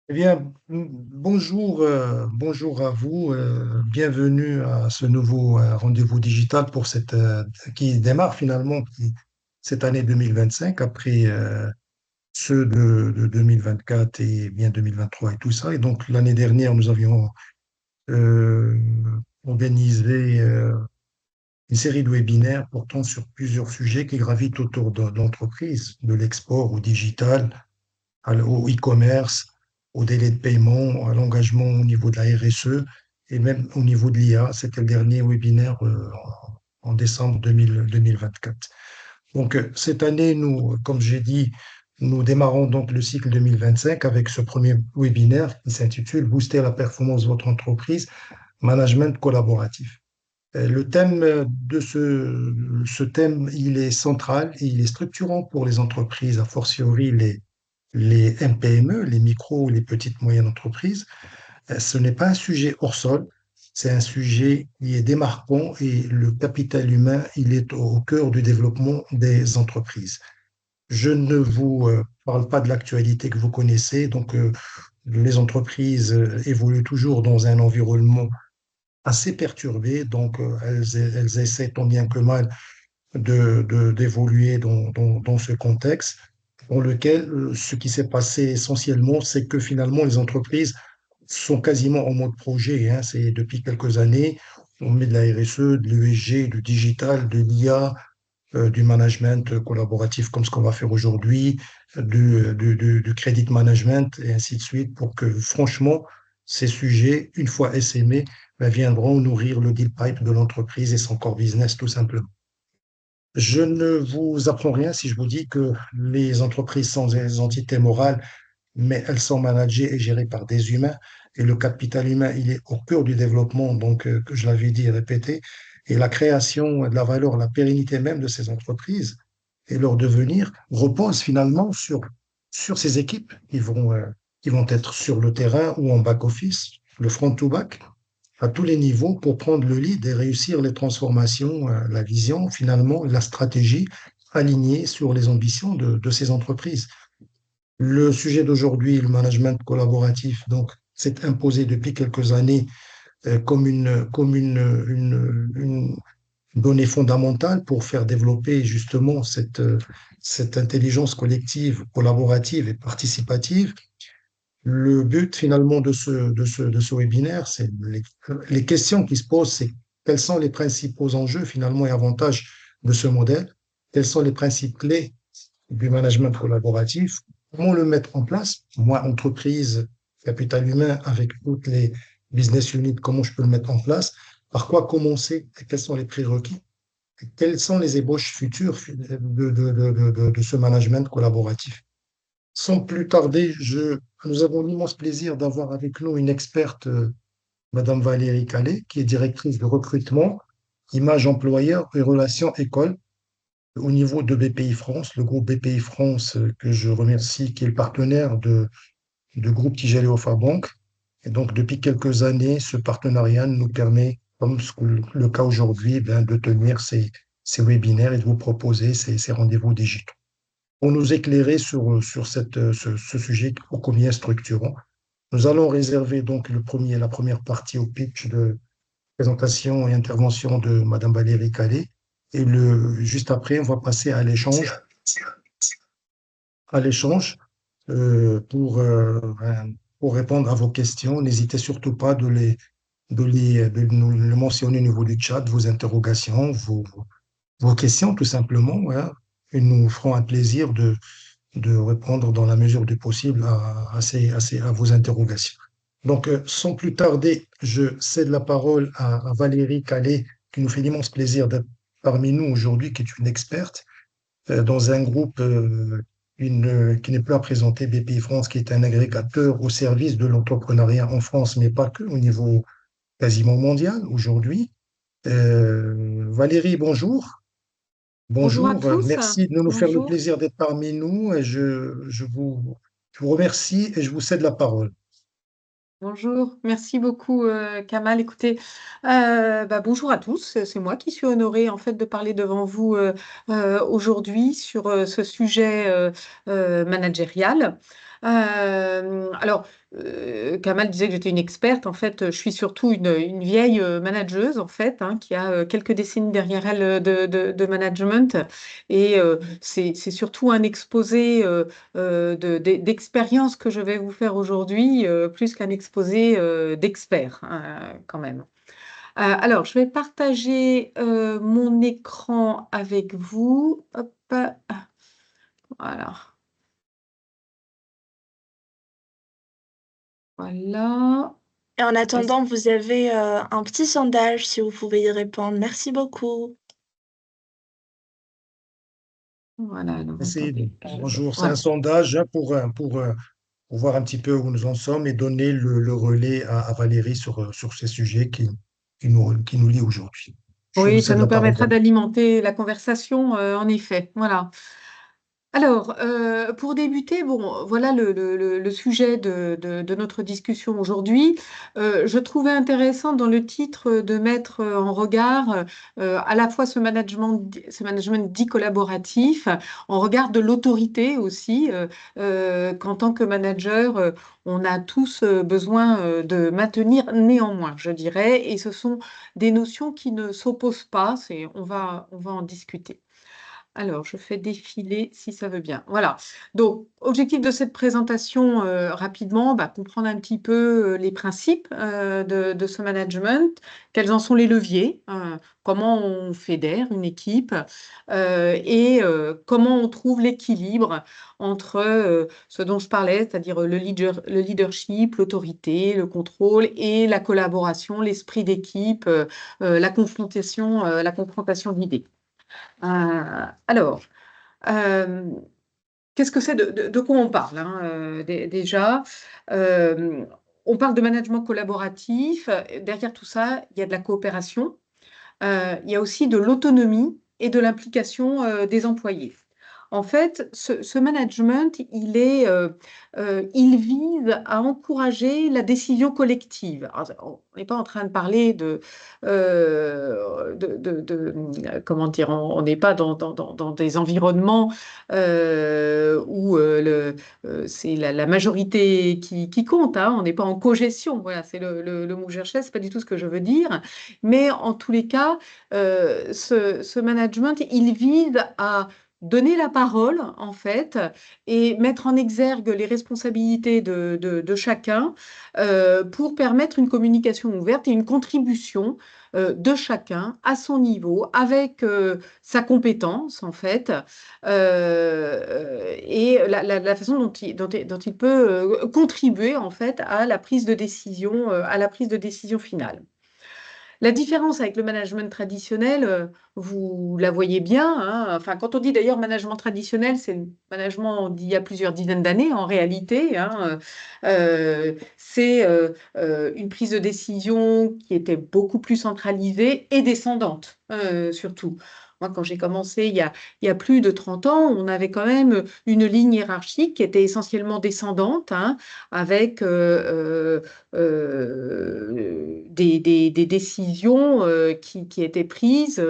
Eh bien, bonjour, bonjour à vous. Bienvenue à ce nouveau rendez-vous digital pour qui démarre finalement cette année 2025 après ceux de 2024 et bien 2023 et tout ça. Et donc l'année dernière, nous avions euh, organisé une série de webinaires portant sur plusieurs sujets qui gravitent autour de l'entreprise, de l'export au digital au e-commerce, au délai de paiement, à l'engagement au niveau de la RSE et même au niveau de l'IA. C'était le dernier webinaire en décembre 2024. Donc, cette année, nous, comme j'ai dit, nous démarrons donc le cycle 2025 avec ce premier webinaire qui s'intitule Booster la performance de votre entreprise, management collaboratif. Le thème ce thème, il est central et il est structurant pour les entreprises, a fortiori les MPME, les micro ou les petites moyennes entreprises. Ce n'est pas un sujet hors sol, c'est un sujet qui est démarquant et le capital humain, il est au cœur du développement des entreprises. Je ne vous parle pas de l'actualité que vous connaissez, donc les entreprises évoluent toujours dans un environnement assez perturbé, donc elles essaient tant bien que mal d'évoluer dans ce contexte dans lequel ce qui s'est passé essentiellement, c'est que finalement les entreprises sont quasiment en mode projet, hein. C'est depuis quelques années, on met de la RSE, de l'ESG, du digital, de l'IA, du management collaboratif comme ce qu'on va faire aujourd'hui, du credit management et ainsi de suite pour que franchement, ces sujets, une fois essaimés, ben, viendront nourrir le deal pipe de l'entreprise et son core business tout simplement. Je ne vous apprends rien si je vous dis que les entreprises sont des entités morales, mais elles sont managées et gérées par des humains. Et le capital humain, il est au cœur du développement, donc, que je l'avais dit et répété. Et la création de la valeur, la pérennité même de ces entreprises et leur devenir repose finalement sur ces équipes qui vont être sur le terrain ou en back-office, le front-to-back, à tous les niveaux pour prendre le lead et réussir les transformations, la vision, finalement, la stratégie alignée sur les ambitions de ces entreprises. Le sujet d'aujourd'hui, le management collaboratif, donc, s'est imposé depuis quelques années comme une donnée fondamentale pour faire développer justement cette intelligence collective, collaborative et participative. Le but finalement de ce webinaire, c'est les questions qui se posent, c'est quels sont les principaux enjeux finalement et avantages de ce modèle, quels sont les principes clés du management collaboratif, comment le mettre en place, moi, entreprise, capital humain, avec toutes les business units, comment je peux le mettre en place, par quoi commencer, et quels sont les prérequis, et quelles sont les ébauches futures de ce management collaboratif. Sans plus tarder, nous avons l'immense plaisir d'avoir avec nous une experte, Madame Valérie Calais, qui est directrice de recrutement, image employeur et relations école au niveau de BPI France, le groupe BPI France que je remercie, qui est le partenaire de groupe Tigel Bank. Et donc, depuis quelques années, ce partenariat nous permet, comme le cas aujourd'hui, ben, de tenir ces webinaires et de vous proposer ces rendez-vous digitaux pour nous éclairer sur ce sujet ô combien structurant. Nous allons réserver donc la première partie au pitch de présentation et intervention de Madame Valérie Calais. Et juste après, on va passer à l'échange pour répondre à vos questions. N'hésitez surtout pas de nous le mentionner au niveau du chat, vos interrogations, vos questions, tout simplement. Voilà. Et nous ferons un plaisir de répondre dans la mesure du possible à vos interrogations. Donc, sans plus tarder, je cède la parole à Valérie Calais, qui nous fait l'immense plaisir d'être parmi nous aujourd'hui, qui est une experte dans un groupe qui n'est plus à présenter, BPI France, qui est un agrégateur au service de l'entrepreneuriat en France, mais pas que, au niveau quasiment mondial aujourd'hui. Valérie, bonjour. Bonjour à Bonjour, tous. merci de nous faire le Bonjour. plaisir d'être parmi nous et je vous remercie et je vous cède la parole. Bonjour. Merci beaucoup, Kamal. Écoutez, bonjour à tous. C'est moi qui suis honorée en fait de parler devant vous aujourd'hui sur ce sujet managérial. Alors, Kamal disait que j'étais une experte. En fait, je suis surtout une vieille manageuse, en fait, hein, qui a quelques décennies derrière elle de management. Et c'est surtout un exposé d'expérience que je vais vous faire aujourd'hui, plus qu'un exposé d'expert, hein, quand même. Alors, je vais partager mon écran avec vous. Hop, voilà. Voilà. Et en Est-ce- attendant, vous avez un petit sondage si vous pouvez y répondre. Merci beaucoup. Voilà, alors C'est attendez. bonjour, c'est un Voilà. sondage, hein, pour voir un petit peu où nous en sommes et donner le relais à Valérie sur ces sujets qui nous lient aujourd'hui. Je vous Oui, ça cède nous la parole, permettra Valérie. d'alimenter la conversation, en effet. Voilà. Alors, pour débuter, bon, voilà le sujet de notre discussion aujourd'hui. Je trouvais intéressant dans le titre de mettre en regard à la fois ce management dit collaboratif, en regard de l'autorité aussi, qu'en tant que manager, on a tous besoin de maintenir néanmoins, je dirais, et ce sont des notions qui ne s'opposent pas, on va en discuter. Alors, je fais défiler si ça veut bien. Voilà. Donc, objectif de cette présentation, rapidement, bah, comprendre un petit peu les principes de ce management, quels en sont les leviers, comment on fédère une équipe et comment on trouve l'équilibre entre ce dont je parlais, c'est-à-dire le leadership, l'autorité, le contrôle et la collaboration, l'esprit d'équipe, la confrontation d'idées. Alors, euh, qu'est-ce que c'est de quoi on parle, hein, déjà? Euh, on parle de management collaboratif. Derrière tout ça, il y a de la coopération. Il y a aussi de l'autonomie et de l'implication des employés. En fait, ce management, il vise à encourager la décision collective. Alors, on n'est pas en train de parler comment dire, on n'est pas dans des environnements où c'est la majorité qui compte, hein. On n'est pas en cogestion. Voilà, c'est le mot que je cherchais, c'est pas du tout ce que je veux dire. Mais en tous les cas, ce management, il vise à donner la parole, en fait, et mettre en exergue les responsabilités de chacun pour permettre une communication ouverte et une contribution de chacun à son niveau, avec sa compétence, en fait, et la façon dont il peut contribuer, en fait, à la prise de décision finale. La différence avec le management traditionnel, vous la voyez bien, hein. Enfin, quand on dit d'ailleurs management traditionnel, c'est le management d'il y a plusieurs dizaines d'années en réalité, hein. C'est une prise de décision qui était beaucoup plus centralisée et descendante, surtout. Moi, quand j'ai commencé il y a plus de 30 ans, on avait quand même une ligne hiérarchique qui était essentiellement descendante, hein, avec des décisions qui étaient prises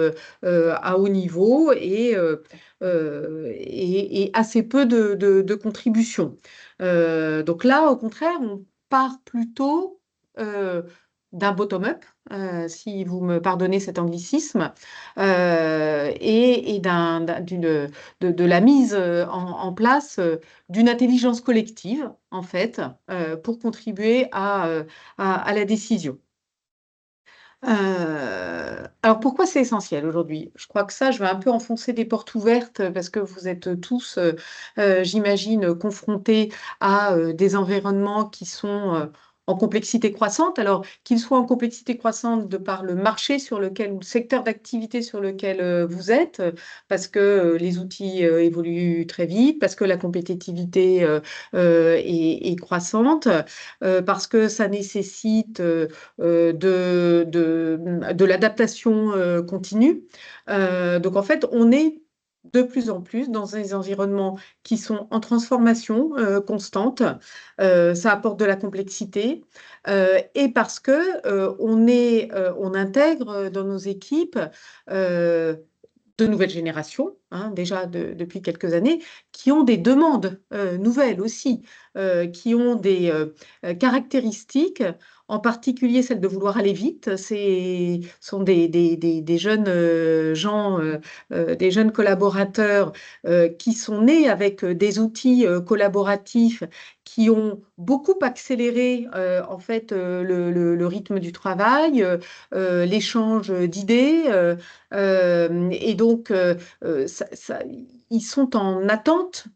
à haut niveau et assez peu de contributions. Donc là, au contraire, on part plutôt d'un bottom-up, si vous me pardonnez cet anglicisme, et de la mise en place d'une intelligence collective, en fait, pour contribuer à la décision. Alors pourquoi c'est essentiel aujourd'hui? Je crois que ça, je vais un peu enfoncer des portes ouvertes parce que vous êtes tous, j'imagine, confrontés à des environnements qui sont en complexité croissante. Alors qu'ils soient en complexité croissante de par le marché sur lequel ou le secteur d'activité sur lequel vous êtes, parce que les outils évoluent très vite, parce que la compétitivité est croissante, parce que ça nécessite de l'adaptation continue. Donc en fait, on est de plus en plus dans des environnements qui sont en transformation constante. Ça apporte de la complexité et parce que on intègre dans nos équipes de nouvelles générations hein, déjà depuis quelques années, qui ont des demandes nouvelles aussi, qui ont des caractéristiques, en particulier celle de vouloir aller vite. Sont des jeunes gens, des jeunes collaborateurs qui sont nés avec des outils collaboratifs qui ont beaucoup accéléré en fait le rythme du travail, l'échange d'idées. Et donc, ils sont en attente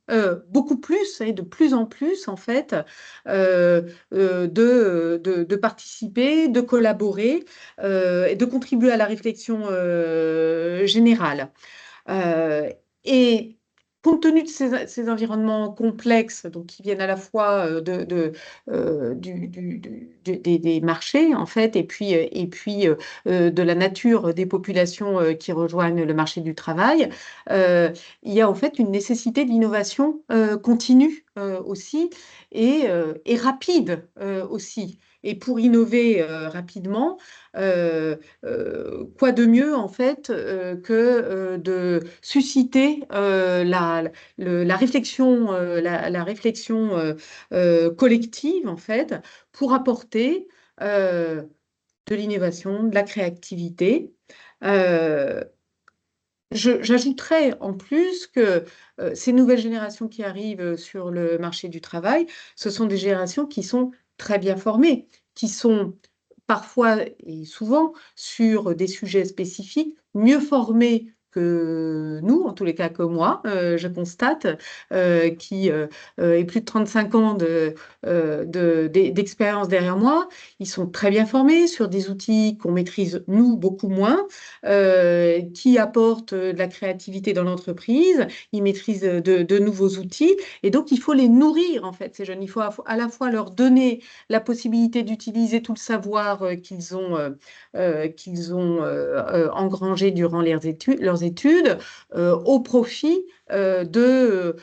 beaucoup plus et de plus en plus, en fait, de participer, de collaborer et de contribuer à la réflexion générale. Euh, et compte tenu de ces environnements complexes, donc qui viennent à la fois des marchés, en fait, et puis de la nature des populations qui rejoignent le marché du travail, euh, il y a en fait une nécessité de l'innovation continue aussi et rapide aussi. Et pour innover rapidement, quoi de mieux en fait que de susciter la réflexion, la réflexion collective en fait pour apporter euh, de l'innovation, de la créativité. Euh, J'ajouterais en plus que ces nouvelles générations qui arrivent sur le marché du travail, ce sont des générations qui sont très bien formées, qui sont parfois et souvent sur des sujets spécifiques, mieux formées que nous, en tous les cas que moi, je constate, qui ai plus de 35 ans d'expérience derrière moi. Ils sont très bien formés sur des outils qu'on maîtrise, nous, beaucoup moins, qui apportent de la créativité dans l'entreprise, ils maîtrisent de nouveaux outils, et donc il faut les nourrir, en fait, ces jeunes. Il faut à la fois leur donner la possibilité d'utiliser tout le savoir qu'ils ont engrangé durant leurs études au profit de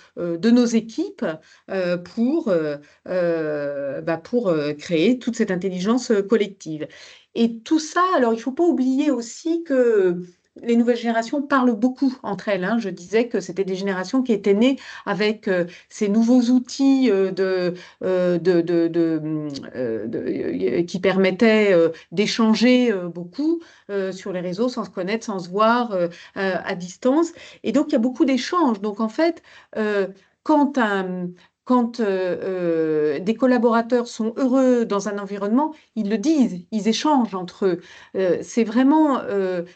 nos équipes pour créer toute cette intelligence collective. Et tout ça, alors il ne faut pas oublier aussi que les nouvelles générations parlent beaucoup entre elles, hein. Je disais que c'était des générations qui étaient nées avec ces nouveaux outils qui permettaient d'échanger beaucoup sur les réseaux sans se connaître, sans se voir à distance. Et donc, il y a beaucoup d'échanges. Donc, en fait, euh, quand un, quand des collaborateurs sont heureux dans un environnement, ils le disent, ils échangent entre eux. C'est vraiment,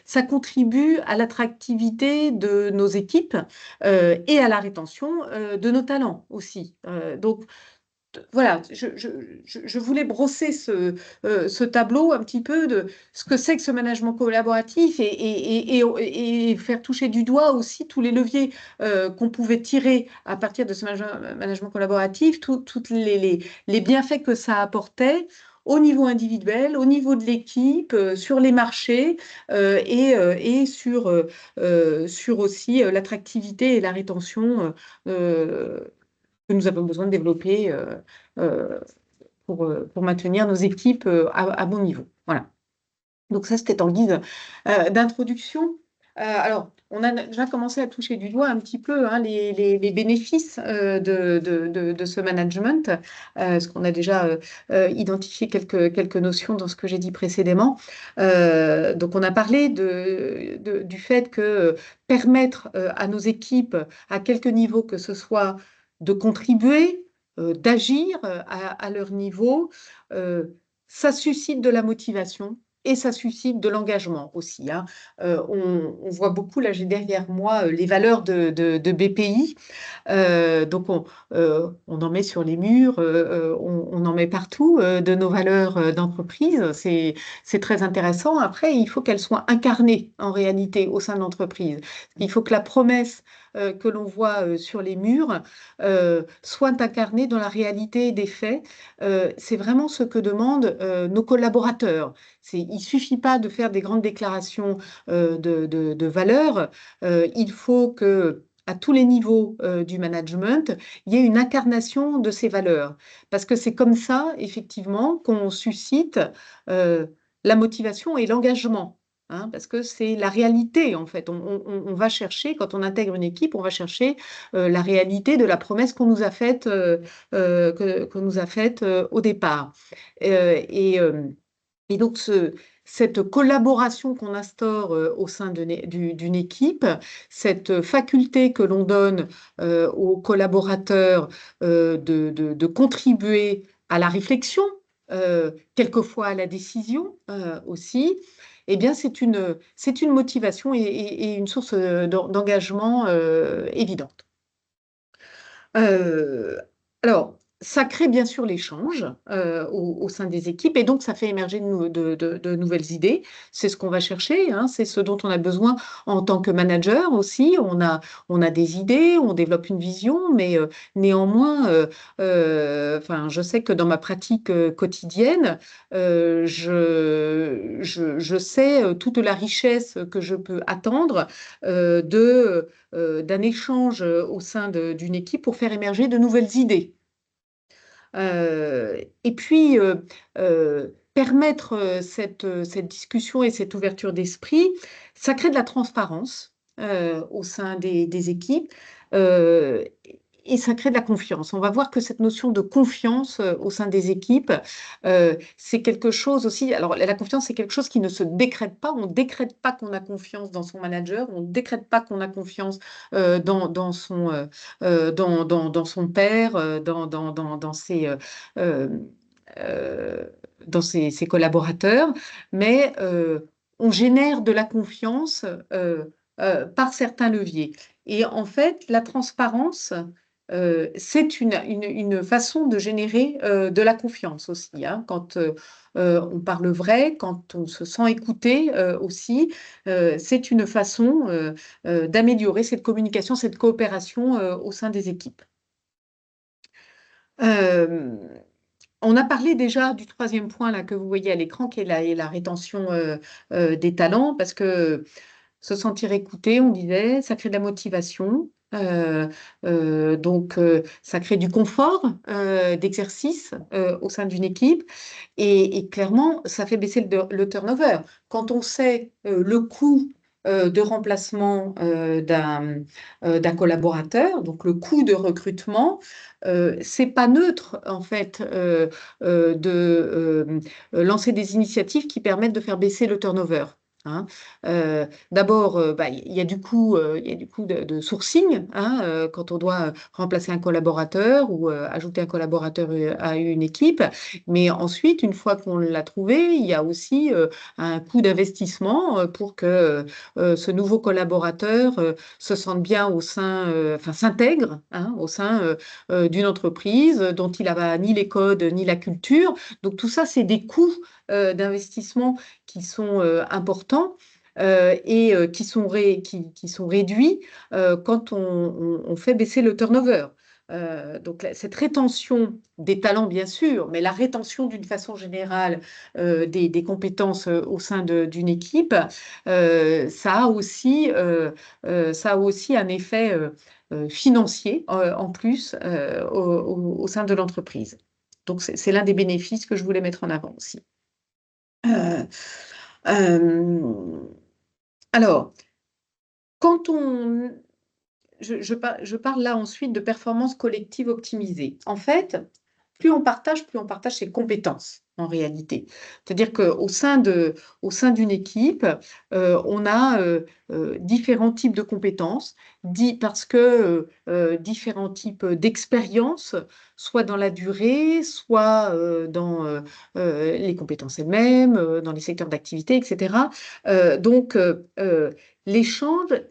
ça contribue à l'attractivité de nos équipes et à la rétention de nos talents aussi. Donc, voilà, je voulais brosser ce tableau un petit peu de ce que c'est que ce management collaboratif et faire toucher du doigt aussi tous les leviers qu'on pouvait tirer à partir de ce management collaboratif, tous les bienfaits que ça apportait au niveau individuel, au niveau de l'équipe, sur les marchés et sur aussi l'attractivité et la rétention que nous avons besoin de développer euh, pour maintenir nos équipes à bon niveau. Voilà. Donc ça, c'était en guise d'introduction. Alors, on a déjà commencé à toucher du doigt un petit peu hein, les bénéfices de ce management, parce qu'on a déjà identifié quelques notions dans ce que j'ai dit précédemment. Donc, on a parlé du fait que permettre à nos équipes, à quelque niveau que ce soit, de contribuer, d'agir à leur niveau, euh, ça suscite de la motivation et ça suscite de l'engagement aussi, hein. On voit beaucoup, là j'ai derrière moi les valeurs de BPI. Donc on en met sur les murs, on en met partout de nos valeurs d'entreprise. C'est très intéressant. Après, il faut qu'elles soient incarnées en réalité au sein de l'entreprise. Il faut que la promesse que l'on voit sur les murs soit incarnée dans la réalité des faits. C'est vraiment ce que demandent nos collaborateurs. Il ne suffit pas de faire des grandes déclarations de valeurs. Il faut que à tous les niveaux du management, il y ait une incarnation de ces valeurs. Parce que c'est comme ça, effectivement, qu'on suscite euh, la motivation et l'engagement. hein, parce que c'est la réalité, en fait. On va chercher, quand on intègre une équipe, on va chercher la réalité de la promesse qu'on nous a faite, qu'on nous a faite au départ. Euh, et, euh, et donc, cette collaboration qu'on instaure au sein d'une équipe, cette faculté que l'on donne aux collaborateurs de contribuer à la réflexion, quelquefois à la décision aussi, eh bien, c'est une motivation et une source d'engagement évidente. Euh, alors, ça crée bien sûr l'échange au sein des équipes et donc ça fait émerger de nouvelles idées. C'est ce qu'on va chercher, hein, c'est ce dont on a besoin en tant que manager aussi. On a des idées, on développe une vision, mais néanmoins, enfin, je sais que dans ma pratique quotidienne, je sais toute la richesse que je peux attendre d'un échange au sein d'une équipe pour faire émerger de nouvelles idées. Et puis, permettre cette discussion et cette ouverture d'esprit, ça crée de la transparence au sein des équipes euh, et ça crée de la confiance. On va voir que cette notion de confiance au sein des équipes, c'est quelque chose aussi. Alors, la confiance, c'est quelque chose qui ne se décrète pas. On ne décrète pas qu'on a confiance dans son manager, on ne décrète pas qu'on a confiance dans son père, euh, euh, dans ses collaborateurs, mais on génère de la confiance par certains leviers. Et en fait, la transparence, c'est une façon de générer de la confiance aussi, hein. Quand on parle vrai, quand on se sent écouté aussi, c'est une façon d'améliorer cette communication, cette coopération au sein des équipes. Euh, on a parlé déjà du troisième point là, que vous voyez à l'écran, qui est la rétention des talents, parce que se sentir écouté, on disait, ça crée de la motivation. Ça crée du confort d'exercice au sein d'une équipe et clairement, ça fait baisser le turnover. Quand on sait le coût de remplacement d'un collaborateur, donc le coût de recrutement, c'est pas neutre en fait de lancer des initiatives qui permettent de faire baisser le turnover, hein. D'abord, bah, il y a du coût, il y a du coût de sourcing, hein, quand on doit remplacer un collaborateur ou ajouter un collaborateur à une équipe. Mais ensuite, une fois qu'on l'a trouvé, il y a aussi un coût d'investissement pour que ce nouveau collaborateur se sente bien au sein, enfin s'intègre, hein, au sein d'une entreprise dont il n'a ni les codes ni la culture. Donc tout ça, c'est des coûts d'investissement qui sont importants et qui sont réduits quand on fait baisser le turnover. Donc cette rétention des talents, bien sûr, mais la rétention d'une façon générale des compétences au sein d'une équipe, ça a aussi un effet financier en plus au sein de l'entreprise. Donc c'est l'un des bénéfices que je voulais mettre en avant aussi. Euh, euh, alors, quand on... je parle là ensuite de performance collective optimisée. En fait, plus on partage ses compétences en réalité. C'est-à-dire au sein d'une équipe, on a différents types de compétences, parce que différents types d'expériences, soit dans la durée, soit les compétences elles-mêmes, dans les secteurs d'activité, etc. L'échange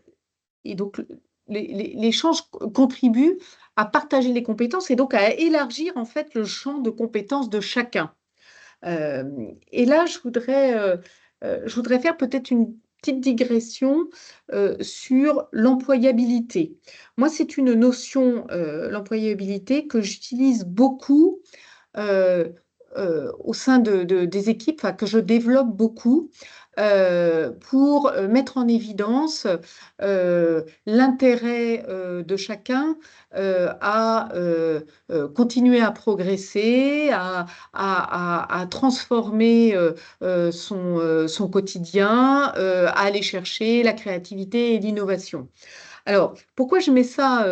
et donc, l'échange contribue à partager les compétences et donc à élargir en fait le champ de compétences de chacun. Euh, et là, je voudrais faire peut-être une petite digression sur l'employabilité. Moi, c'est une notion, l'employabilité, que j'utilise beaucoup euh, au sein des équipes, enfin, que je développe beaucoup, pour mettre en évidence l'intérêt de chacun à continuer à progresser, à transformer son quotidien, à aller chercher la créativité et l'innovation. Alors, pourquoi je mets ça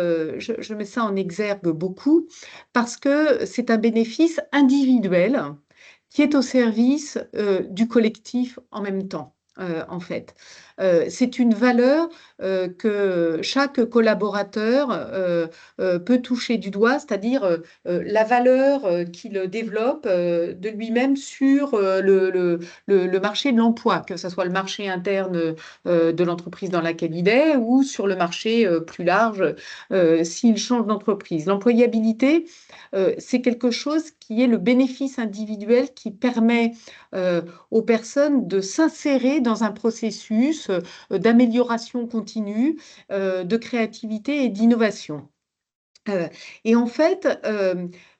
en exergue beaucoup? Parce que c'est un bénéfice individuel qui est au service du collectif en même temps. En fait, c'est une valeur que chaque collaborateur peut toucher du doigt, c'est-à-dire la valeur qu'il développe de lui-même sur le marché de l'emploi, que ce soit le marché interne de l'entreprise dans laquelle il est ou sur le marché plus large s'il change d'entreprise. L'employabilité, c'est quelque chose qui est le bénéfice individuel qui permet aux personnes de s'insérer dans un processus d'amélioration continue, de créativité et d'innovation. Et en fait,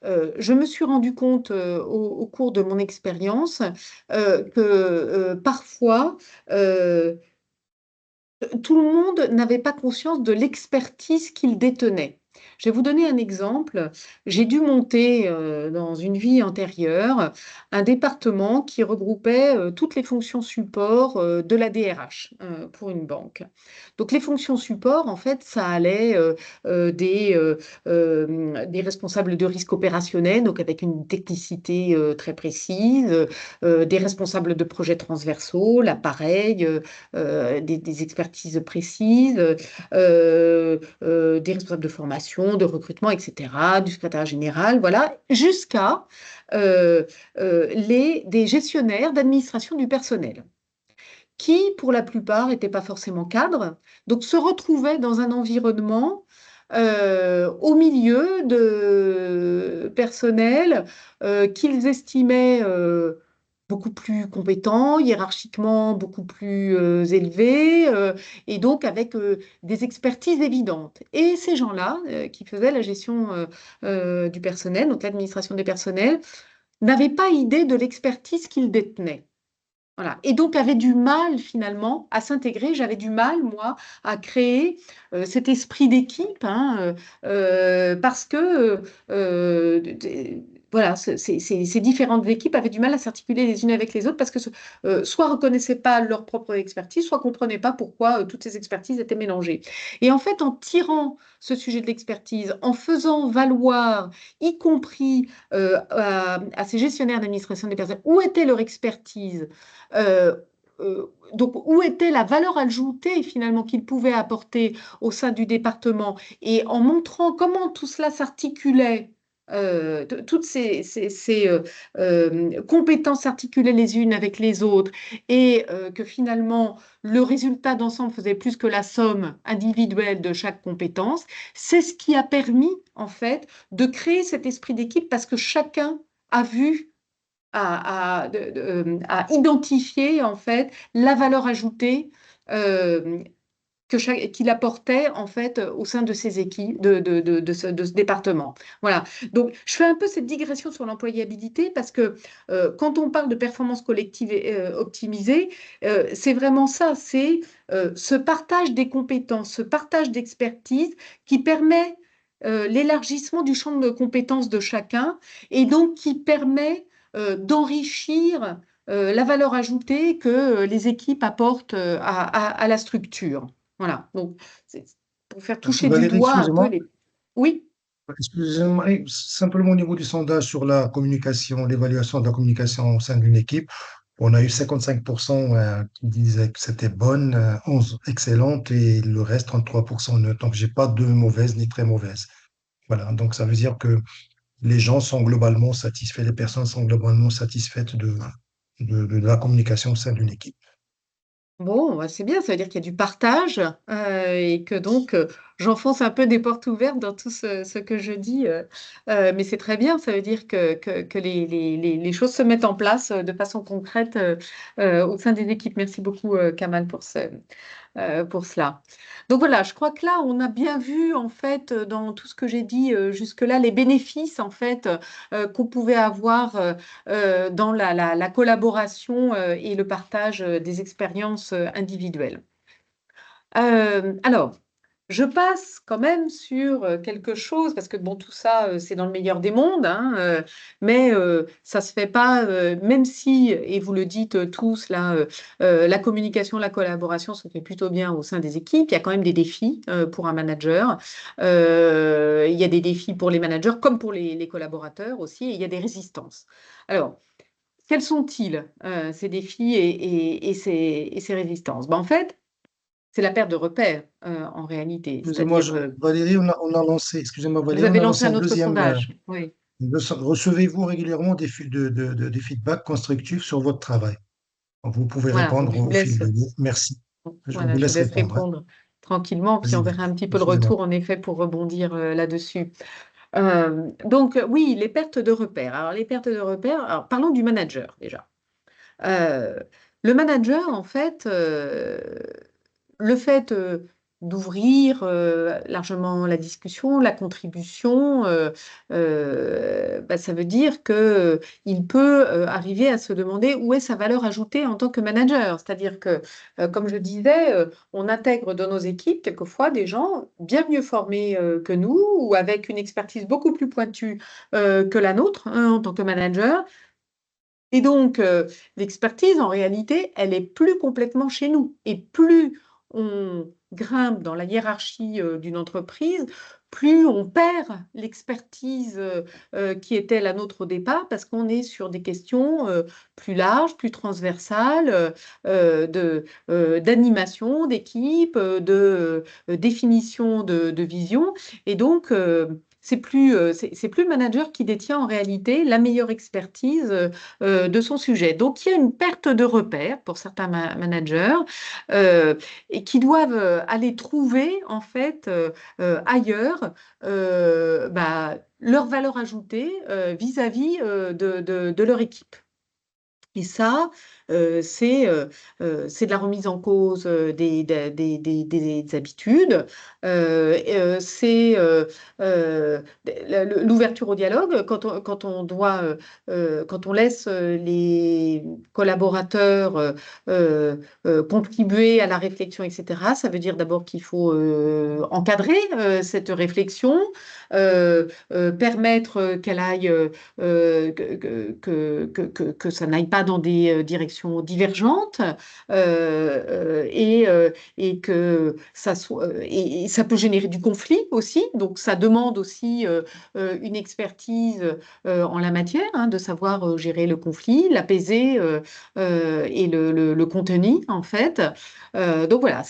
je me suis rendu compte au cours de mon expérience que parfois, tout le monde n'avait pas conscience de l'expertise qu'il détenait. Je vais vous donner un exemple. J'ai dû monter dans une vie antérieure un département qui regroupait toutes les fonctions support de la DRH pour une banque. Donc les fonctions support, en fait, ça allait des responsables de risque opérationnel, donc avec une technicité très précise, des responsables de projets transversaux, l'appareil, des expertises précises, des responsables de formation, de recrutement, etc., du secrétaire général, voilà, jusqu'à des gestionnaires d'administration du personnel qui, pour la plupart, n'étaient pas forcément cadres, donc se retrouvaient dans un environnement au milieu de personnel qu'ils estimaient beaucoup plus compétents, hiérarchiquement beaucoup plus élevés, et donc avec des expertises évidentes. Et ces gens-là, qui faisaient la gestion du personnel, donc l'administration des personnels, n'avaient pas idée de l'expertise qu'ils détenaient. Voilà. Et donc avait du mal finalement à s'intégrer. J'avais du mal, moi, à créer cet esprit d'équipe, hein, parce que voilà, ces différentes équipes avaient du mal à s'articuler les unes avec les autres parce que soit reconnaissaient pas leur propre expertise, soit comprenaient pas pourquoi toutes ces expertises étaient mélangées. Et en fait, en tirant ce sujet de l'expertise, en faisant valoir, y compris à ces gestionnaires d'administration des personnes, où était leur expertise, euh, donc, où était la valeur ajoutée finalement qu'ils pouvaient apporter au sein du département et en montrant comment tout cela s'articulait, toutes ces compétences s'articulaient les unes avec les autres et que finalement le résultat d'ensemble faisait plus que la somme individuelle de chaque compétence, c'est ce qui a permis en fait de créer cet esprit d'équipe parce que chacun a vu à identifier en fait la valeur ajoutée euh, qu'il apportait en fait au sein de ces équipes, de ce département. Voilà. Donc, je fais un peu cette digression sur l'employabilité parce que quand on parle de performance collective optimisée, c'est vraiment ça, c'est ce partage des compétences, ce partage d'expertise qui permet l'élargissement du champ de compétences de chacun et donc qui permet d'enrichir la valeur ajoutée que les équipes apportent à la structure. Voilà, donc c'est pour faire toucher du Valérie, doigt un peu excusez-moi. les... Oui, J'aimerais simplement au niveau du sondage sur la communication, l'évaluation de la communication au sein d'une équipe, on a eu 55% qui disaient que c'était bonne, 11 excellente et le reste 33% neutre. Donc, j'ai pas de mauvaise ni très mauvaise. Voilà, donc ça veut dire que les gens sont globalement satisfaits, les personnes sont globalement satisfaites de la communication au sein d'une équipe. bon, bah, c'est bien, ça veut dire qu'il y a du partage et que donc j'enfonce un peu des portes ouvertes dans tout ce que je dis, mais c'est très bien, ça veut dire que les choses se mettent en place de façon concrète au sein des équipes. Merci beaucoup, Kamal, pour cela. Donc voilà, je crois que là, on a bien vu, en fait, dans tout ce que j'ai dit jusque-là, les bénéfices, en fait, qu'on pouvait avoir dans la collaboration et le partage des expériences individuelles. Alors, je passe quand même sur quelque chose, parce que bon, tout ça, c'est dans le meilleur des mondes, hein, mais ça se fait pas, même si, et vous le dites tous là, la communication, la collaboration se fait plutôt bien au sein des équipes. Il y a quand même des défis pour un manager. Il y a des défis pour les managers comme pour les collaborateurs aussi, et il y a des résistances. Alors, quels sont-ils, ces défis et ces résistances? Ben, en fait, c'est la perte de repères en réalité. Excusez-moi, C'est-à-dire, Valérie, excusez-moi vous Valérie, on avez a lancé lancé un un autre deuxième. sondage. Oui, Recevez-vous régulièrement des feedbacks constructifs sur votre travail? Vous pouvez voilà. répondre Donc, je vous au fil laisse, de l'eau. Merci. Je vous voilà, je vous laisse laisse répondre, hein. répondre tranquillement, puis Vas-y, on verra Valérie. un petit peu le Excusez-moi. retour, en effet, pour rebondir là-dessus. Oui, les pertes de repères. Alors, les pertes de repères, alors, parlons du manager déjà. Euh, le manager, en fait, le fait d'ouvrir largement la discussion, la contribution, bah, ça veut dire que il peut arriver à se demander où est sa valeur ajoutée en tant que manager. C'est-à-dire que, comme je disais, on intègre dans nos équipes quelquefois des gens bien mieux formés que nous ou avec une expertise beaucoup plus pointue que la nôtre hein, en tant que manager. Et donc, l'expertise, en réalité, elle est plus complètement chez nous. Et plus on grimpe dans la hiérarchie d'une entreprise, plus on perd l'expertise qui était la nôtre au départ, parce qu'on est sur des questions plus larges, plus transversales, d'animation d'équipe, de définition de vision. Et donc, c'est plus le manager qui détient en réalité la meilleure expertise de son sujet. Donc, il y a une perte de repères pour certains managers et qui doivent aller trouver en fait ailleurs leur valeur ajoutée vis-à-vis de leur équipe. Et ça, c'est de la remise en cause des habitudes, c'est l'ouverture au dialogue quand on laisse les collaborateurs contribuer à la réflexion, etc. Ça veut dire d'abord qu'il faut encadrer cette réflexion, permettre qu'elle aille que ça n'aille pas dans des directions divergentes et que et ça peut générer du conflit aussi. Donc ça demande aussi une expertise en la matière, hein, de savoir gérer le conflit, l'apaiser et le contenir en fait. Donc voilà,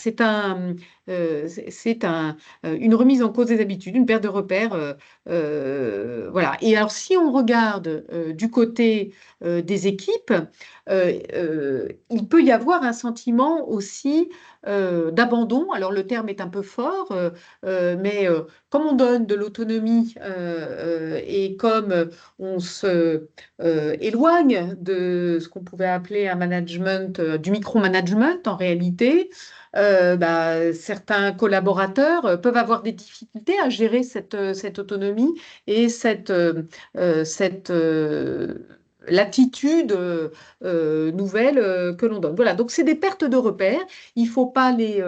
une remise en cause des habitudes, une perte de repères. Voilà. Et alors, si on regarde du côté des équipes, il peut y avoir un sentiment aussi d'abandon. Alors, le terme est un peu fort, mais comme on donne de l'autonomie et comme on se éloigne de ce qu'on pouvait appeler un management, du micromanagement en réalité, certains collaborateurs peuvent avoir des difficultés à gérer cette autonomie et cette l'attitude nouvelle que l'on donne. Voilà, donc c'est des pertes de repères. Il faut pas les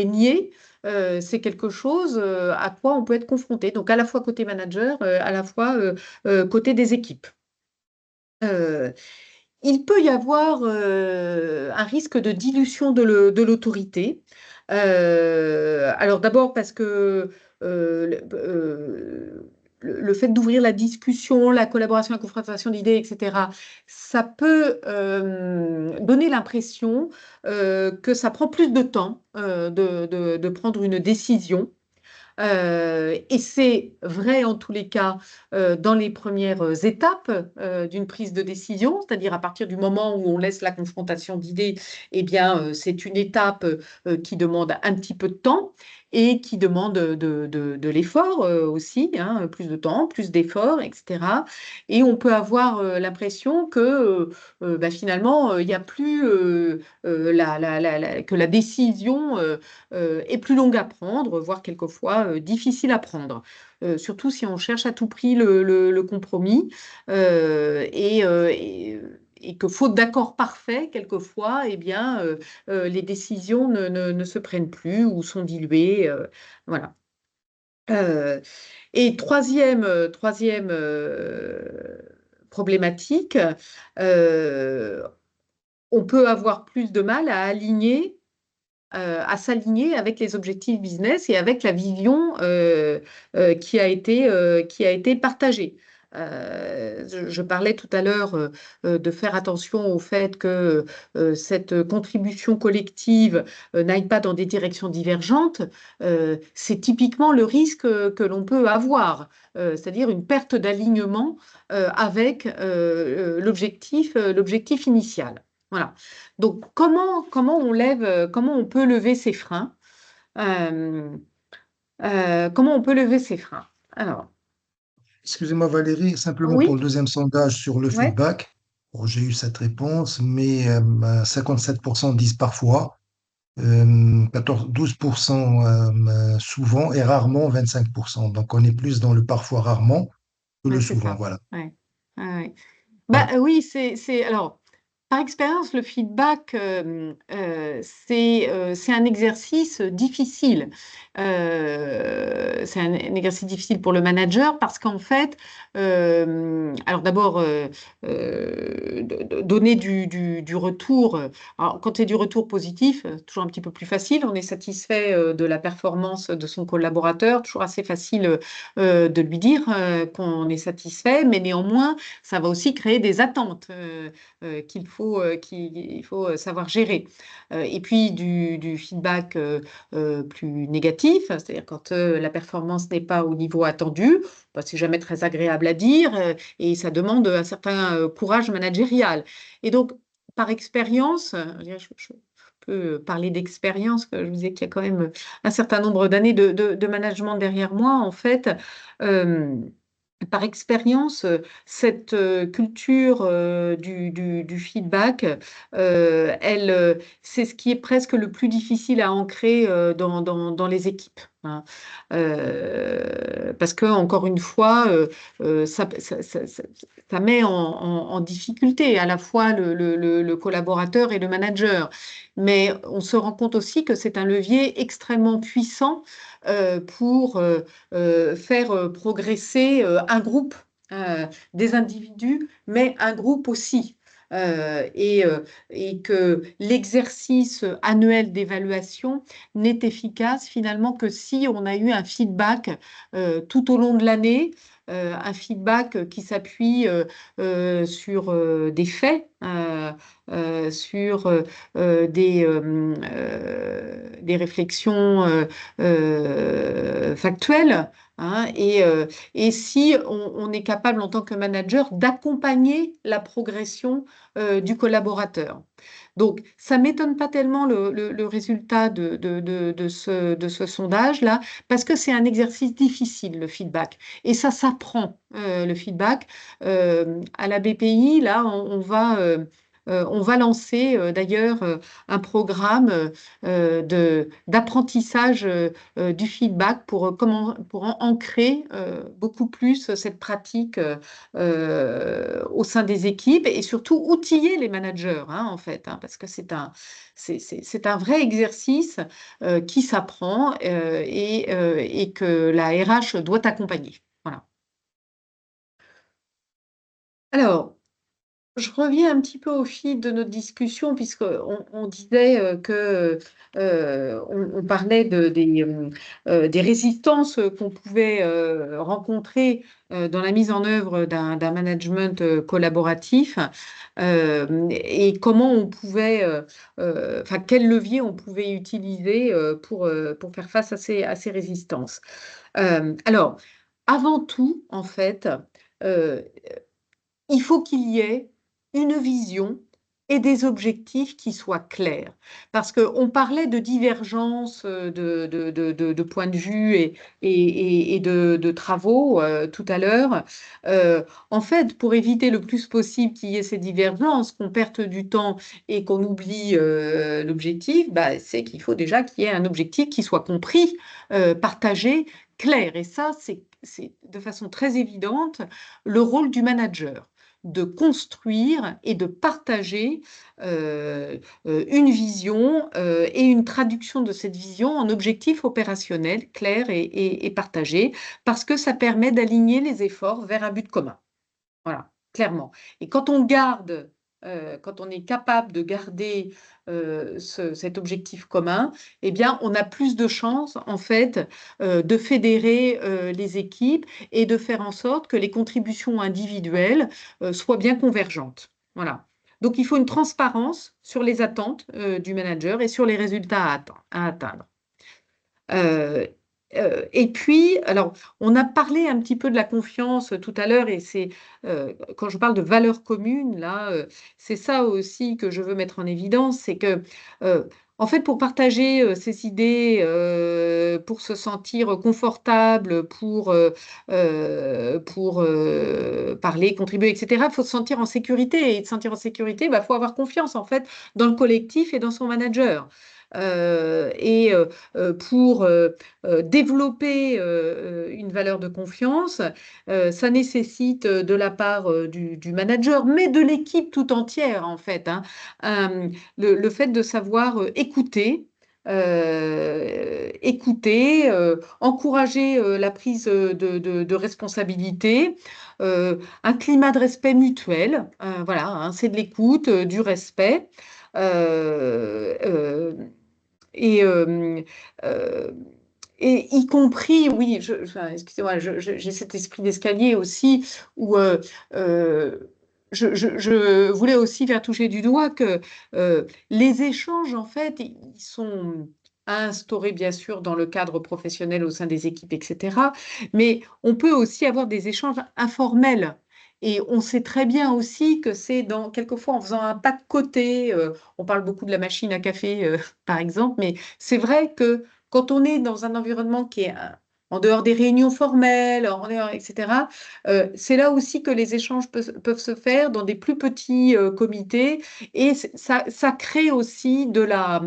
nier. C'est quelque chose à quoi on peut être confronté. Donc à la fois côté manager, à la fois côté des équipes. Euh, il peut y avoir un risque de dilution de l'autorité. Alors d'abord parce que le fait d'ouvrir la discussion, la collaboration, la confrontation d'idées, etc., ça peut donner l'impression que ça prend plus de temps de prendre une décision. Et c'est vrai en tous les cas dans les premières étapes d'une prise de décision, c'est-à-dire à partir du moment où on laisse la confrontation d'idées, eh bien, c'est une étape qui demande un petit peu de temps. et qui demandent de l'effort aussi, hein, plus de temps, plus d'efforts, etc. Et on peut avoir l'impression que finalement, il n'y a plus que la décision est plus longue à prendre, voire quelquefois difficile à prendre. Surtout si on cherche à tout prix le compromis et que faute d'accord parfait, quelquefois, eh bien, les décisions ne se prennent plus ou sont diluées. Voilà. Euh, et troisième problématique, euh, on peut avoir plus de mal à s'aligner avec les objectifs business et avec la vision qui a été partagée. Je parlais tout à l'heure de faire attention au fait que cette contribution collective n'aille pas dans des directions divergentes. C'est typiquement le risque que l'on peut avoir, c'est-à-dire une perte d'alignement avec l'objectif initial. Voilà. Donc, comment on peut lever ces freins? Euh, Comment on peut lever ces freins? Alors, Excusez-moi Valérie, simplement pour le oui, deuxième sondage sur le ouais, feedback, bon, j'ai eu cette réponse, mais 57% disent parfois, 12% souvent et rarement 25%. Donc on est plus dans le parfois rarement que ouais, le c'est souvent. ça. Voilà. Ouais, ouais, ouais. Voilà. Oui, alors, par expérience, le feedback, c'est un exercice difficile. C'est un exercice difficile pour le manager parce qu'en fait, alors d'abord, donner du retour. Alors, quand c'est du retour positif, toujours un petit peu plus facile. On est satisfait de la performance de son collaborateur, toujours assez facile de lui dire qu'on est satisfait, mais néanmoins, ça va aussi créer des attentes qu'il faut savoir gérer. Et puis du feedback plus négatif, c'est-à-dire quand la performance n'est pas au niveau attendu, bah, c'est jamais très agréable à dire et ça demande un certain courage managérial. Et donc, par expérience, je peux parler d'expérience, que je vous disais qu'il y a quand même un certain nombre d'années de management derrière moi, en fait. Euh, Par expérience, cette culture du feedback, c'est ce qui est presque le plus difficile à ancrer dans les équipes, hein. Parce que, encore une fois, ça met en difficulté à la fois le collaborateur et le manager. Mais on se rend compte aussi que c'est un levier extrêmement puissant pour faire progresser un groupe, des individus, mais un groupe aussi. Euh, et, euh, et que l'exercice annuel d'évaluation n'est efficace finalement que si on a eu un feedback tout au long de l'année, un feedback qui s'appuie sur des faits, sur des réflexions factuelles, hein, et si on est capable en tant que manager d'accompagner la progression du collaborateur. Donc, ça ne m'étonne pas tellement le résultat de ce sondage-là, parce que c'est un exercice difficile, le feedback. Et ça s'apprend, le feedback. À la BPI, là, on va lancer d'ailleurs un programme d'apprentissage du feedback pour ancrer beaucoup plus cette pratique au sein des équipes et surtout outiller les managers, hein, en fait, hein, parce que c'est un vrai exercice qui s'apprend et que la RH doit accompagner. Voilà. Alors, je reviens un petit peu au fil de notre discussion, puisqu'on disait on parlait des résistances qu'on pouvait rencontrer dans la mise en œuvre d'un management collaboratif et comment on pouvait, enfin, quel levier on pouvait utiliser pour faire face à ces résistances. Alors, avant tout, en fait, euh, il faut qu'il y ait une vision et des objectifs qui soient clairs. Parce qu'on parlait de divergence de points de vue et de travaux tout à l'heure. En fait, pour éviter le plus possible qu'il y ait ces divergences, qu'on perde du temps et qu'on oublie l'objectif, bah, c'est qu'il faut déjà qu'il y ait un objectif qui soit compris, partagé, clair. Et ça, c'est de façon très évidente le rôle du manager de construire et de partager une vision et une traduction de cette vision en objectifs opérationnels clairs et partagés, parce que ça permet d'aligner les efforts vers un but commun. Voilà, clairement. Et quand on est capable de garder cet objectif commun, eh bien, on a plus de chances, en fait, de fédérer les équipes et de faire en sorte que les contributions individuelles soient bien convergentes. Voilà. Donc, il faut une transparence sur les attentes du manager et sur les résultats à atteindre. Euh, et puis, alors, on a parlé un petit peu de la confiance tout à l'heure, et c'est quand je parle de valeurs communes, là, c'est ça aussi que je veux mettre en évidence, c'est que, euh, en fait, pour partager ces idées, pour se sentir confortable, pour parler, contribuer, etc., il faut se sentir en sécurité. Et de se sentir en sécurité, il faut avoir confiance, en fait, dans le collectif et dans son manager. Pour développer une valeur de confiance, ça nécessite de la part du manager, mais de l'équipe tout entière en fait, hein, le fait de savoir écouter, encourager la prise de responsabilité, un climat de respect mutuel, voilà, hein, c'est de l'écoute, du respect. Euh, euh, et, euh, euh, et y compris, oui, enfin, excusez-moi, j'ai cet esprit d'escalier aussi où euh, je voulais aussi faire toucher du doigt que les échanges, en fait, ils sont instaurés bien sûr dans le cadre professionnel au sein des équipes, etc. Mais on peut aussi avoir des échanges informels. Et on sait très bien aussi que c'est quelquefois en faisant un pas de côté, on parle beaucoup de la machine à café, par exemple, mais c'est vrai que quand on est dans un environnement qui est en dehors des réunions formelles, etc., c'est là aussi que les échanges peuvent se faire dans des plus petits comités et ça crée aussi de la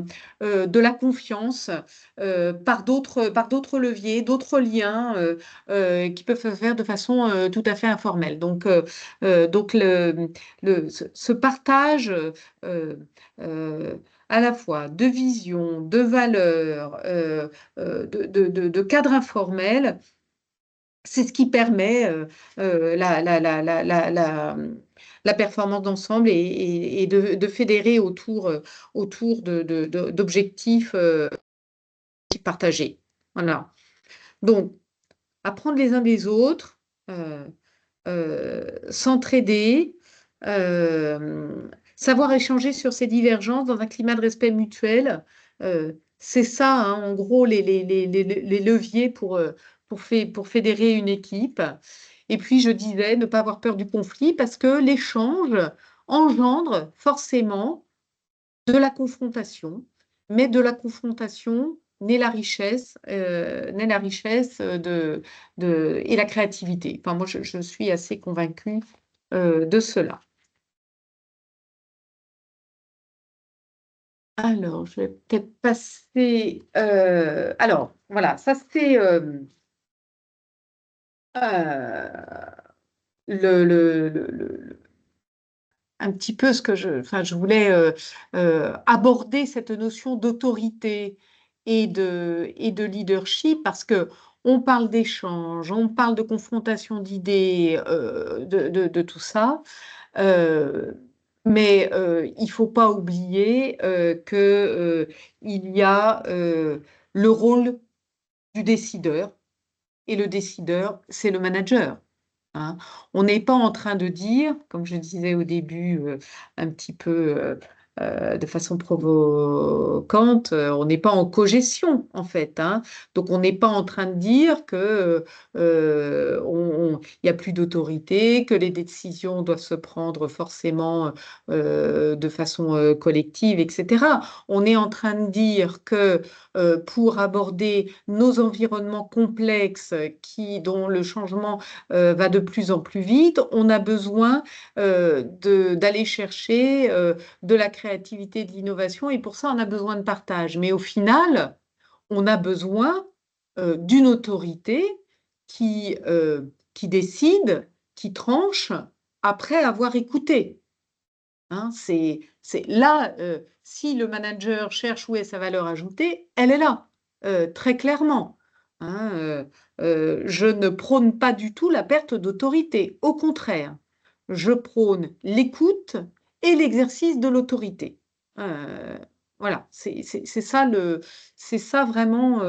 confiance par d'autres leviers, d'autres liens qui peuvent se faire de façon tout à fait informelle. Donc ce partage euh, euh, à la fois de vision, de valeurs, de cadre informel, c'est ce qui permet la performance d'ensemble et de fédérer autour d'objectifs partagés. Voilà. Donc, apprendre les uns des autres, euh, s'entraider, savoir échanger sur ces divergences dans un climat de respect mutuel. C'est ça, hein, en gros, les leviers pour fédérer une équipe. Et puis, je disais, ne pas avoir peur du conflit parce que l'échange engendre forcément de la confrontation, mais de la confrontation naît la richesse et la créativité. Enfin, moi, je suis assez convaincue de cela. Alors, je vais peut-être passer. Alors, voilà, ça c'est euh, un petit peu enfin, je voulais aborder cette notion d'autorité et de leadership parce que on parle d'échange, on parle de confrontation d'idées, de tout ça. Euh, mais il ne faut pas oublier qu'il y a le rôle du décideur, et le décideur, c'est le manager. Hein. On n'est pas en train de dire, comme je disais au début, un petit peu de façon provocante, on n'est pas en cogestion en fait, hein. Donc on n'est pas en train de dire que il n'y a plus d'autorité, que les décisions doivent se prendre forcément de façon collective, etc. On est en train de dire que pour aborder nos environnements complexes dont le changement va de plus en plus vite, on a besoin d'aller chercher de la créativité, de l'innovation, et pour ça, on a besoin de partage. Mais au final, on a besoin d'une autorité qui décide, qui tranche après avoir écouté. Hein, là, si le manager cherche où est sa valeur ajoutée, elle est là, très clairement. Hein, je ne prône pas du tout la perte d'autorité. Au contraire, je prône l'écoute et l'exercice de l'autorité. Euh, voilà, c'est ça vraiment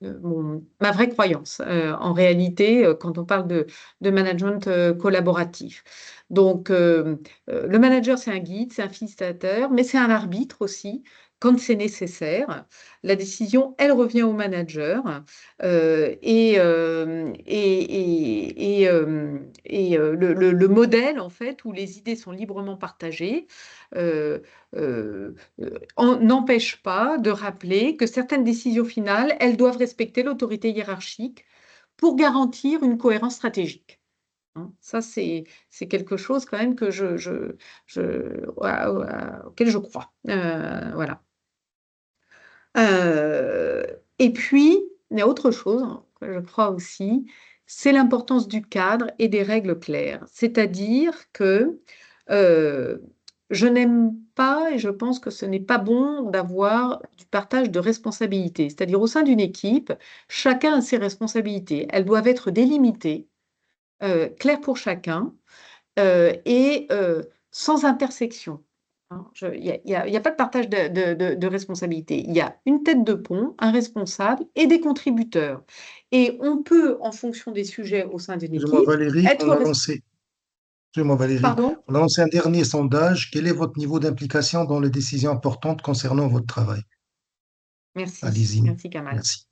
ma vraie croyance en réalité quand on parle de management collaboratif. Donc, le manager, c'est un guide, c'est un facilitateur, mais c'est un arbitre aussi quand c'est nécessaire. La décision, elle revient au manager le modèle, en fait, où les idées sont librement partagées, euh, euh, n'empêche pas de rappeler que certaines décisions finales, elles doivent respecter l'autorité hiérarchique pour garantir une cohérence stratégique. Hein, ça, c'est quelque chose quand même que auquel je crois. Voilà. Et puis, il y a autre chose que je crois aussi, c'est l'importance du cadre et des règles claires. C'est-à-dire que euh, je n'aime pas et je pense que ce n'est pas bon d'avoir du partage de responsabilités. C'est-à-dire au sein d'une équipe, chacun a ses responsabilités. Elles doivent être délimitées, claires pour chacun et sans intersection. Hein. Il y a pas de partage de responsabilité. Il y a une tête de pont, un responsable et des contributeurs. Et on peut, en fonction des sujets au sein d'une Excusez-moi équipe, Valérie, être excusez-moi Valérie, Pardon? on a lancé un dernier sondage. Quel est votre niveau d'implication dans les décisions importantes concernant votre travail? Merci, Allez-y. merci Kamal. Merci.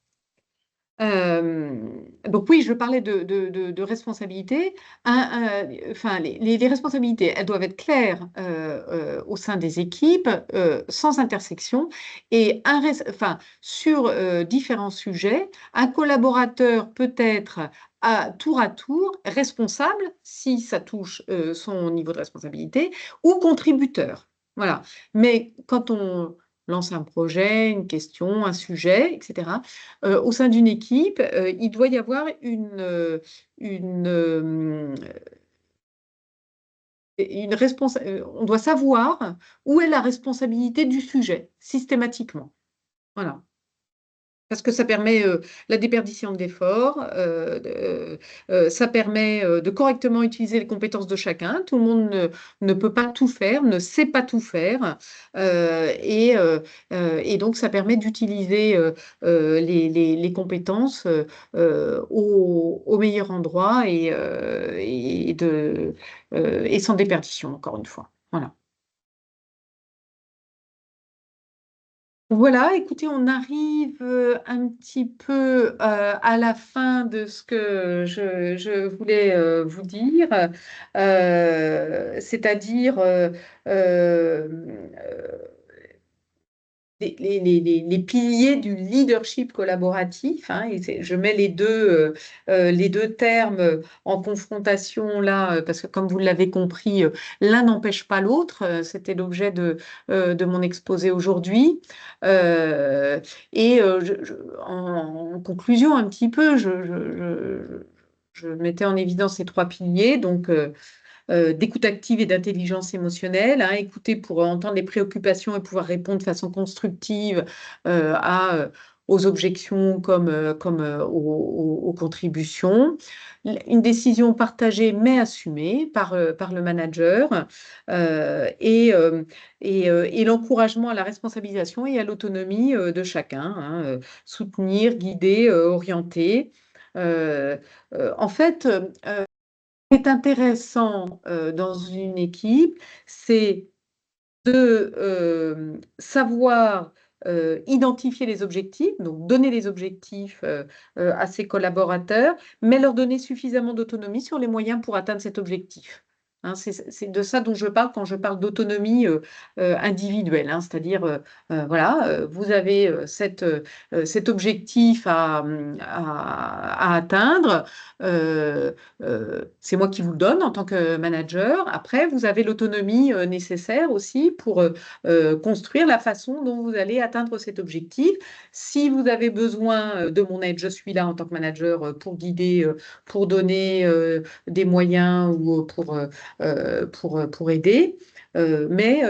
Donc oui, je parlais de responsabilité. Enfin, les responsabilités, elles doivent être claires au sein des équipes, sans intersection. Et enfin, sur différents sujets, un collaborateur peut être à tour responsable, si ça touche son niveau de responsabilité, ou contributeur. Voilà. Mais quand on lance un projet, une question, un sujet, etc., au sein d'une équipe, il doit y avoir on doit savoir où est la responsabilité du sujet, systématiquement. Voilà. Parce que ça permet la déperdition d'efforts, ça permet de correctement utiliser les compétences de chacun. Tout le monde ne peut pas tout faire, ne sait pas tout faire. Et donc, ça permet d'utiliser les compétences au meilleur endroit et sans déperdition, encore une fois. Voilà. Voilà, écoutez, on arrive un petit peu à la fin de ce que je voulais vous dire, c'est-à-dire euh, les piliers du leadership collaboratif, hein, et je mets les deux termes en confrontation là, parce que comme vous l'avez compris, l'un n'empêche pas l'autre. C'était l'objet de mon exposé aujourd'hui. Euh, en conclusion, un petit peu, je mettais en évidence ces trois piliers, donc d'écoute active et d'intelligence émotionnelle, hein, écouter pour entendre les préoccupations et pouvoir répondre de façon constructive aux objections aux contributions. Une décision partagée mais assumée par le manager et l'encouragement à la responsabilisation et à l'autonomie de chacun, hein, soutenir, guider, orienter. Euh, en fait, ce qui est intéressant dans une équipe, c'est de savoir identifier les objectifs, donc donner les objectifs à ses collaborateurs, mais leur donner suffisamment d'autonomie sur les moyens pour atteindre cet objectif. Hein, c'est de ça dont je parle quand je parle d'autonomie individuelle, hein, c'est-à-dire, voilà, vous avez cet objectif à atteindre, c'est moi qui vous le donne en tant que manager. Après, vous avez l'autonomie nécessaire aussi pour construire la façon dont vous allez atteindre cet objectif. Si vous avez besoin de mon aide, je suis là en tant que manager pour guider, pour donner des moyens ou pour aider. Mais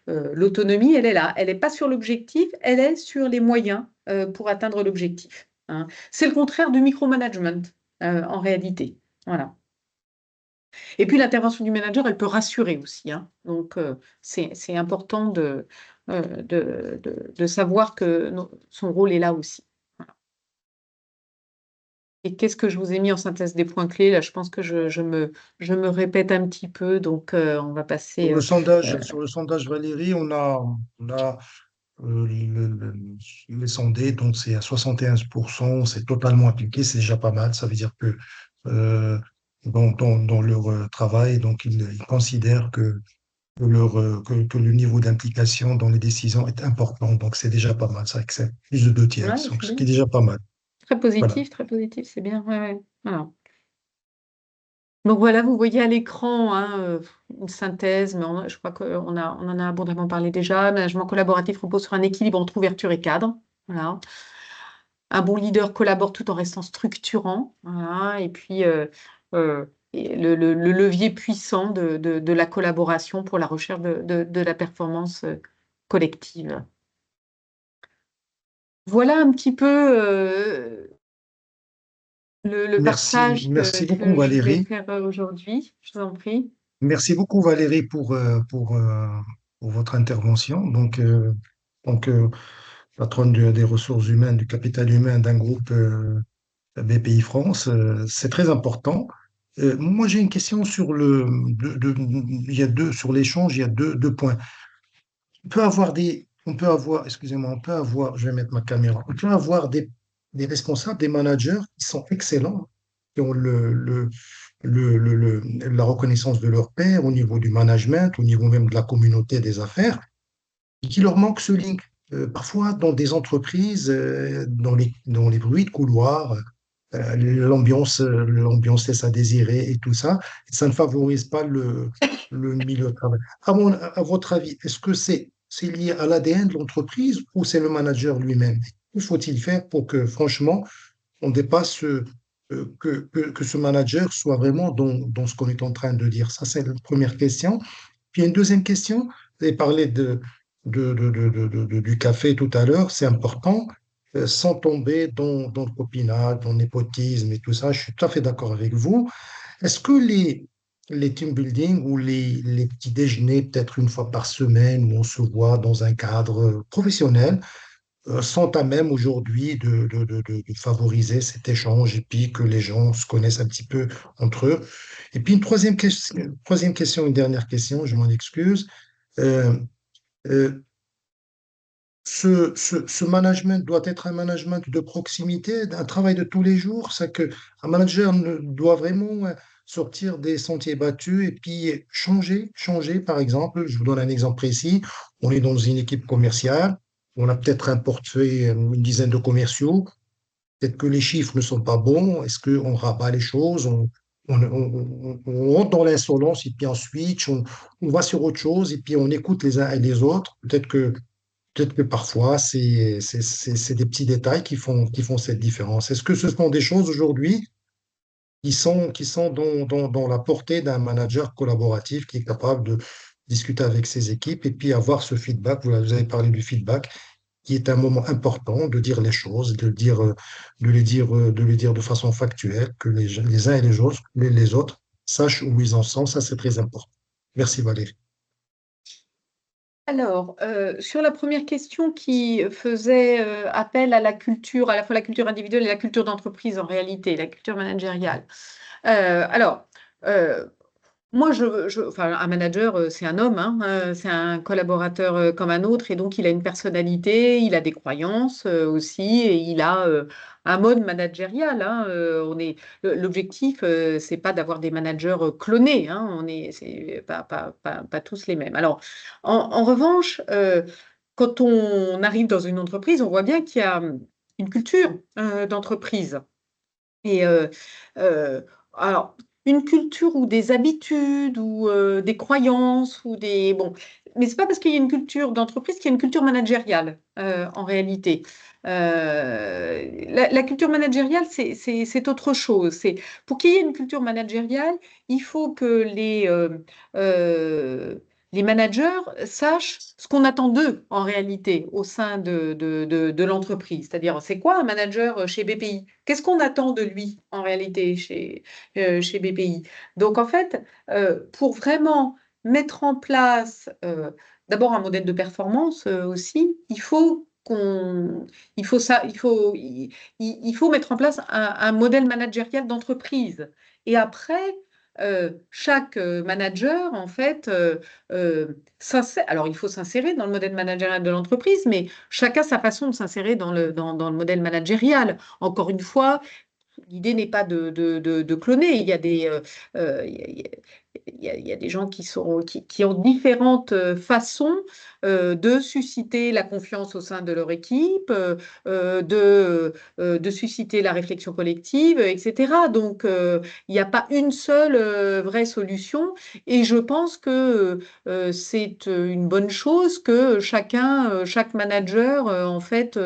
l'autonomie, elle est là. Elle n'est pas sur l'objectif, elle est sur les moyens pour atteindre l'objectif. Hein. C'est le contraire du micromanagement en réalité. Voilà. Et puis l'intervention du manager, elle peut rassurer aussi. Hein. Donc c'est important de savoir que son rôle est là aussi. Voilà. Et qu'est-ce que je vous ai mis en synthèse des points clés? Là, je pense que je me répète un petit peu, donc on va passer. Sur le sondage, Valérie, on a les sondés, donc c'est à 71%, c'est totalement appliqué, c'est déjà pas mal. Ça veut dire que euh, dans leur travail, donc ils considèrent que le niveau d'implication dans les décisions est important. Donc c'est déjà pas mal, ça excède plus de 2 tiers, Ouais, donc c'est ce qui est bien. déjà pas mal. Voilà. Très positif, c'est bien. Ouais, ouais. Voilà. Donc voilà, vous voyez à l'écran hein, une synthèse, mais je crois on en a abondamment parlé déjà. Le management collaboratif repose sur un équilibre entre ouverture et cadre. Voilà. Un bon leader collabore tout en restant structurant. Voilà. Et puis et le levier puissant de la collaboration pour la recherche de la performance collective. Voilà un petit peu le partage Merci beaucoup, que je voulais Valérie. faire aujourd'hui. Je vous en prie. Merci beaucoup, Valérie, pour votre intervention. Patronne des ressources humaines, du capital humain d'un groupe BPI France, c'est très important. Moi, j'ai une question sur il y a sur l'échange, il y a deux points. Excusez-moi, on peut avoir, je vais mettre ma caméra, on peut avoir des responsables, des managers qui sont excellents, qui ont la reconnaissance de leur pairs au niveau du management, au niveau même de la communauté des affaires, et qui leur manque ce link. Parfois, dans des entreprises, dans les bruits de couloir, l'ambiance laisse à désirer et tout ça, et ça ne favorise pas le milieu de travail. À votre avis, est-ce que c'est lié à l'ADN de l'entreprise ou c'est le manager lui-même? Que faut-il faire pour que, franchement, on dépasse que ce manager soit vraiment dans ce qu'on est en train de dire? Ça, c'est la première question. Puis une deuxième question, vous avez parlé du café tout à l'heure, c'est important, sans tomber dans le copinage, dans le népotisme et tout ça, je suis tout à fait d'accord avec vous. Est-ce que les team building ou les petits déjeuners, peut-être une fois par semaine, où on se voit dans un cadre professionnel, sont à même aujourd'hui de favoriser cet échange et puis que les gens se connaissent un petit peu entre eux? Et puis une troisième question, une dernière question, je m'en excuse. Euh, euh, ce management doit être un management de proximité, un travail de tous les jours. C'est que un manager doit vraiment sortir des sentiers battus et puis changer. Par exemple, je vous donne un exemple précis. On est dans une équipe commerciale. On a peut-être un portefeuille, une dizaine de commerciaux. Peut-être que les chiffres ne sont pas bons. Est-ce qu'on rabat les choses? On rentre dans l'insolence et puis on switch, on va sur autre chose et puis on écoute les uns et les autres. Peut-être que parfois, c'est des petits détails qui font cette différence. Est-ce que ce sont des choses aujourd'hui qui sont dans la portée d'un manager collaboratif qui est capable de discuter avec ses équipes et puis avoir ce feedback? Vous avez parlé du feedback, qui est un moment important de dire les choses, de les dire de façon factuelle, que les uns et les autres sachent où ils en sont. Ça, c'est très important. Merci Valérie. Alors, sur la première question qui faisait appel à la culture, à la fois la culture individuelle et la culture d'entreprise en réalité, la culture managériale. Alors, euh, Moi, enfin, un manager, c'est un homme, hein, c'est un collaborateur comme un autre, et donc il a une personnalité, il a des croyances aussi, et il a un mode managérial. Hein, l'objectif, c'est pas d'avoir des managers clonés, hein, c'est pas tous les mêmes. Alors, en revanche, quand on arrive dans une entreprise, on voit bien qu'il y a une culture d'entreprise. Et euh, alors, une culture ou des habitudes ou des croyances ou des... Bon, mais c'est pas parce qu'il y a une culture d'entreprise qu'il y a une culture managériale en réalité. La culture managériale, c'est autre chose. Pour qu'il y ait une culture managériale, il faut que euh, les managers sachent ce qu'on attend d'eux en réalité au sein de l'entreprise. C'est-à-dire, c'est quoi un manager chez BPI? Qu'est-ce qu'on attend de lui en réalité chez BPI? Donc en fait, pour vraiment mettre en place d'abord un modèle de performance aussi, il faut mettre en place un modèle managérial d'entreprise. Et après, chaque manager, en fait, alors il faut s'insérer dans le modèle managérial de l'entreprise, mais chacun sa façon de s'insérer dans le modèle managérial. Encore une fois, l'idée n'est pas de cloner. Il y a des gens qui ont différentes façons de susciter la confiance au sein de leur équipe, de susciter la réflexion collective, etc. Donc, il n'y a pas une seule vraie solution. Et je pense que c'est une bonne chose que chaque manager, en fait,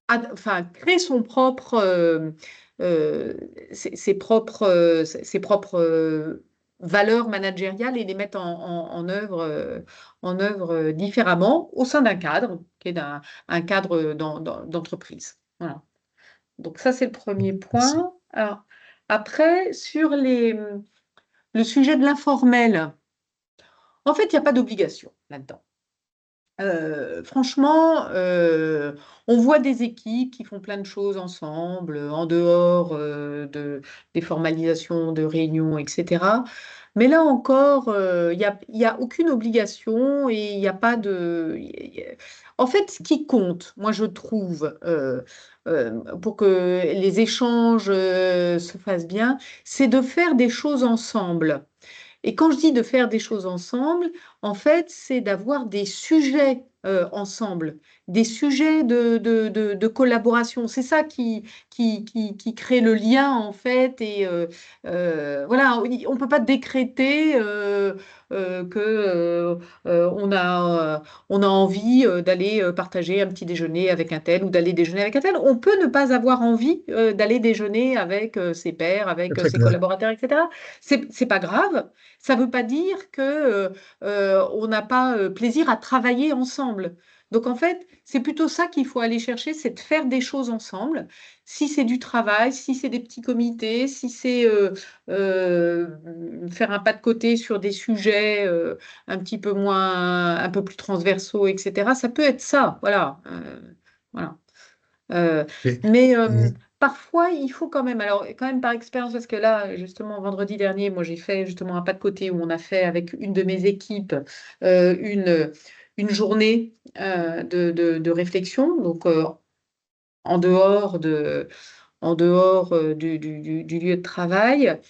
enfin, créer son propre, ses propres valeurs managériales et les mettre en œuvre différemment au sein d'un cadre, qui est un cadre d'entreprise. Voilà. Donc ça, c'est le premier Merci. point. Alors, après, le sujet de l'informel, en fait, il n'y a pas d'obligation là-dedans. Franchement, on voit des équipes qui font plein de choses ensemble, en dehors des formalisations de réunions, etc. Mais là encore, il y a aucune obligation et il n'y a pas de... En fait, ce qui compte, moi je trouve, pour que les échanges se fassent bien, c'est de faire des choses ensemble. Et quand je dis de faire des choses ensemble, en fait, c'est d'avoir des sujets ensemble, des sujets de collaboration. C'est ça qui crée le lien, en fait. Et voilà, on ne peut pas décréter on a envie d'aller partager un petit déjeuner avec un tel ou d'aller déjeuner avec un tel. On peut ne pas avoir envie d'aller déjeuner avec ses pairs, C'est avec très ses clair. collaborateurs, etc. C'est pas grave. Ça ne veut pas dire que on n'a pas plaisir à travailler ensemble. Donc en fait, c'est plutôt ça qu'il faut aller chercher, c'est de faire des choses ensemble. Si c'est du travail, si c'est des petits comités, si c'est faire un pas de côté sur des sujets un peu plus transversaux, etc. Ça peut être ça, voilà. Voilà. Euh, Et- mais et- parfois, il faut quand même, alors quand même par expérience, parce que là, justement, vendredi dernier, moi, j'ai fait justement un pas de côté où on a fait avec une de mes équipes une journée de réflexion, donc en dehors en dehors du lieu de travail.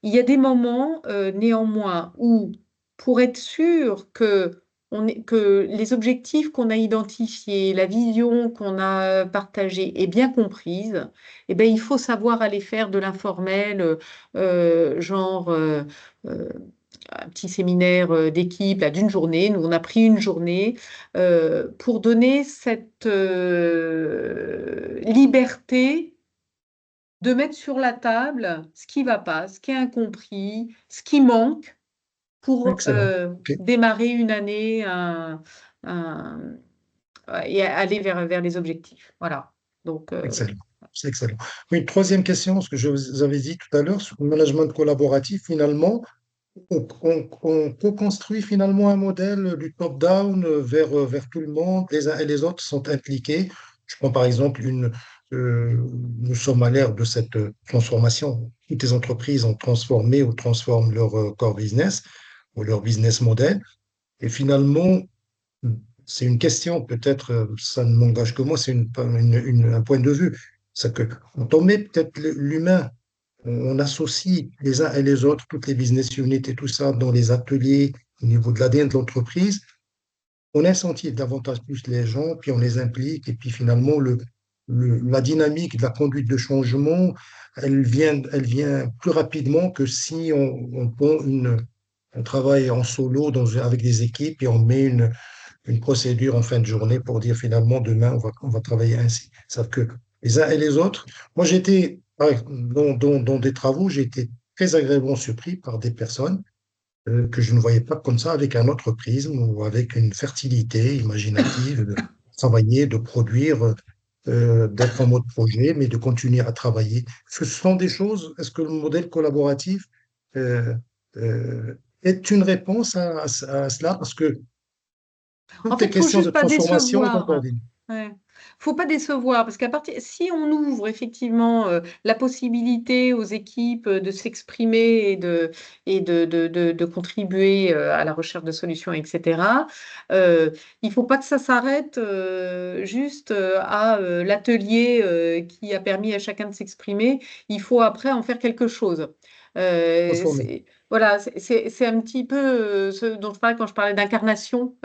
Il y a des moments, néanmoins, où pour être sûr que les objectifs qu'on a identifiés, la vision qu'on a partagée est bien comprise, eh ben, il faut savoir aller faire de l'informel, genre euh, un petit séminaire d'équipe là, d'une journée. Nous, on a pris une journée pour donner cette liberté de mettre sur la table ce qui ne va pas, ce qui est incompris, ce qui manque pour Excellent. Ok. démarrer une année et aller vers les objectifs. Voilà. Donc, Excellent. C'est excellent. Oui, troisième question, ce que je vous avais dit tout à l'heure sur le management collaboratif, finalement, on co-construit finalement un modèle du top-down vers tout le monde. Les uns et les autres sont impliqués. Je prends par exemple nous sommes à l'ère de cette transformation. Toutes les entreprises ont transformé ou transforment leur core business ou leur business model. Et finalement, c'est une question, peut-être, ça ne m'engage que moi, c'est un point de vue. C'est que quand on met peut-être l'humain, on associe les uns et les autres, toutes les business units et tout ça, dans les ateliers, au niveau de l'ADN de l'entreprise, on incentive davantage plus les gens, puis on les implique, et puis finalement, la dynamique de la conduite de changement, elle vient plus rapidement que si on prend un travail en solo avec des équipes et on met une procédure en fin de journée pour dire finalement demain on va travailler ainsi. Sauf que les uns et les autres, moi j'étais dans des travaux, j'ai été très agréablement surpris par des personnes que je ne voyais pas comme ça, avec un autre prisme ou avec une fertilité imaginative de travailler, de produire, d'être en mode projet, mais de continuer à travailler. Ce sont des choses, est-ce que le modèle collaboratif euh, est une réponse à cela? Parce que En toutes fait, les il faut questions de juste pas transformation sont décevoir. coordonnées. Ouais. Faut pas décevoir parce qu'à partir, si on ouvre effectivement la possibilité aux équipes de s'exprimer et de contribuer à la recherche de solutions, etc., il faut pas que ça s'arrête juste à l'atelier qui a permis à chacun de s'exprimer. Il faut après en faire quelque chose. Transformer. Voilà, c'est un petit peu ce dont je parlais quand je parlais d'incarnation.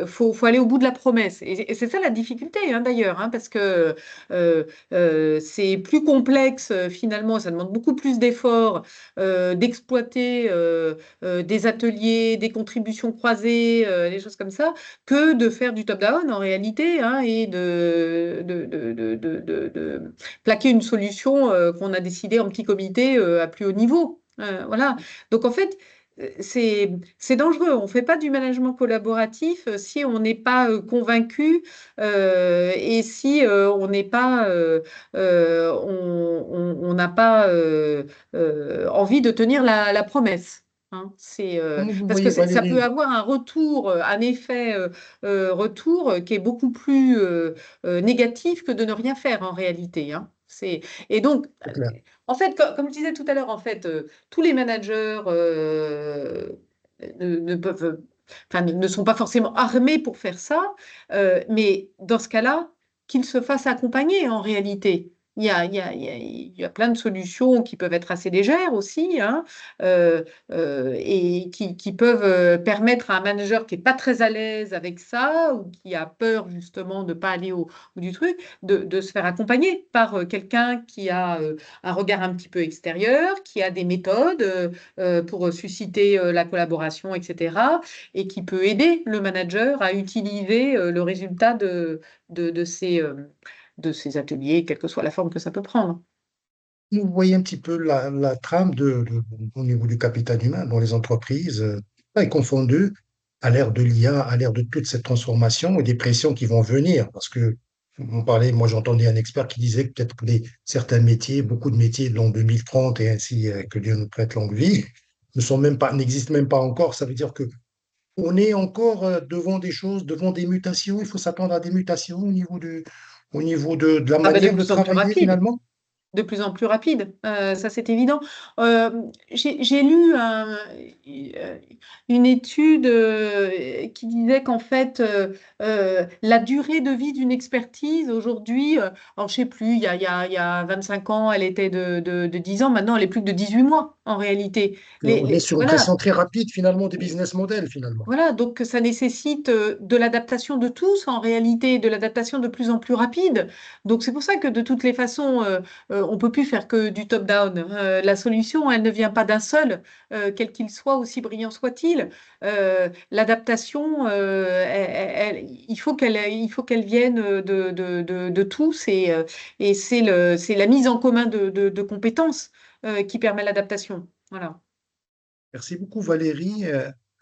Faut aller au bout de la promesse. Et c'est ça la difficulté, hein, d'ailleurs, hein, parce que c'est plus complexe finalement, ça demande beaucoup plus d'efforts d'exploiter des ateliers, des contributions croisées, des choses comme ça, que de faire du top-down en réalité, hein, et de plaquer une solution qu'on a décidée en petit comité à plus haut niveau. Voilà. Donc en fait, c'est dangereux. On ne fait pas du management collaboratif si on n'est pas convaincu et si on n'est pas, on n'a pas envie de tenir la promesse. Hein. Comment vous Parce que voyez, ça peut Valérie? avoir un retour, un effet retour qui est beaucoup plus négatif que de ne rien faire en réalité. Hein. Et donc, C'est clair. en fait, comme je disais tout à l'heure, en fait, tous les managers ne peuvent, enfin, ne sont pas forcément armés pour faire ça, mais dans ce cas-là, qu'ils se fassent accompagner en réalité. Il y a plein de solutions qui peuvent être assez légères aussi, hein, et qui peuvent permettre à un manager qui n'est pas très à l'aise avec ça ou qui a peur justement de ne pas aller au bout du truc, de se faire accompagner par quelqu'un qui a un regard un petit peu extérieur, qui a des méthodes pour susciter la collaboration, etc., et qui peut aider le manager à utiliser le résultat de, de ces, euh, de ces ateliers, quelle que soit la forme que ça peut prendre. Vous voyez un petit peu la trame au niveau du capital humain dans les entreprises, est confondue à l'ère de l'IA, à l'ère de toute cette transformation et des pressions qui vont venir. Parce que on parlait, moi j'entendais un expert qui disait que peut-être que certains métiers, beaucoup de métiers de l'an 2030 et ainsi que Dieu nous prête longue vie, ne sont même pas, n'existent même pas encore. Ça veut dire que on est encore devant des choses, devant des mutations. Il faut s'attendre à des mutations au niveau de la Ah ben de manière de plus en plus travailler rapide. finalement. De plus en plus rapide. Ça, c'est évident. Euh, j'ai lu une étude qui disait qu'en fait, la durée de vie d'une expertise aujourd'hui, alors je sais plus, il y a 25 ans, elle était de 10 ans, maintenant elle est plus que de 18 mois en réalité. On est sur une Voilà. pression très rapide finalement des business models finalement. Voilà, donc ça nécessite de l'adaptation de tous en réalité, de l'adaptation de plus en plus rapide. Donc c'est pour ça que de toutes les façons, on peut plus faire que du top-down. La solution, elle ne vient pas d'un seul, quel qu'il soit, aussi brillant soit-il. L'adaptation, il faut qu'elle vienne de tous et c'est la mise en commun de compétences qui permet l'adaptation. Voilà. Merci beaucoup Valérie.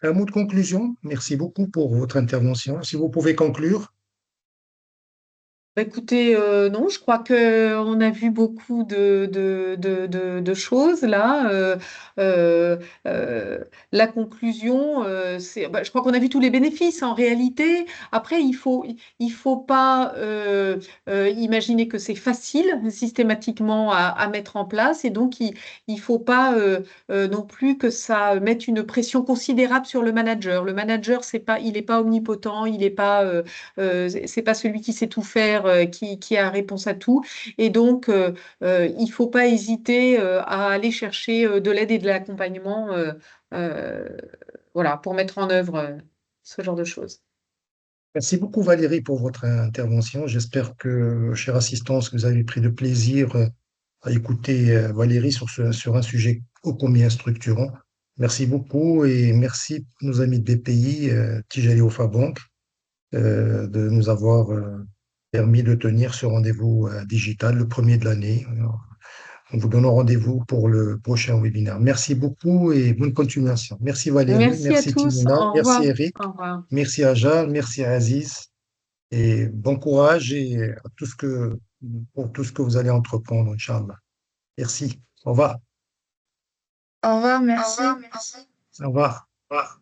Un mot de conclusion. Merci beaucoup pour votre intervention. Si vous pouvez conclure. Bah, écoutez, non, je crois que on a vu beaucoup de choses là. Euh, euh, la conclusion, je crois qu'on a vu tous les bénéfices en réalité. Après, il faut pas imaginer que c'est facile systématiquement à mettre en place, et donc il faut pas non plus que ça mette une pression considérable sur le manager. Le manager, il est pas omnipotent, il est pas c'est pas celui qui sait tout faire, qui a réponse à tout. Et donc, il faut pas hésiter à aller chercher de l'aide et de l'accompagnement euh, voilà, pour mettre en œuvre ce genre de choses. Merci beaucoup Valérie pour votre intervention. J'espère que, chère assistance, que vous avez pris de plaisir à écouter Valérie sur un sujet ô combien structurant. Merci beaucoup et merci à nos amis de BPI, Tijali Ofa Bank, de nous avoir permis de tenir ce rendez-vous digital, le premier de l'année. On vous donne rendez-vous pour le prochain webinaire. Merci beaucoup et bonne continuation. Merci Valérie, Merci à merci tous. Timina, Au merci revoir. Eric, Au revoir. merci Aja, merci Aziz et bon courage et à pour tout ce que vous allez entreprendre, Inch'Allah. Merci. Au revoir. Au revoir, Au merci. revoir, merci. Au revoir. Au revoir.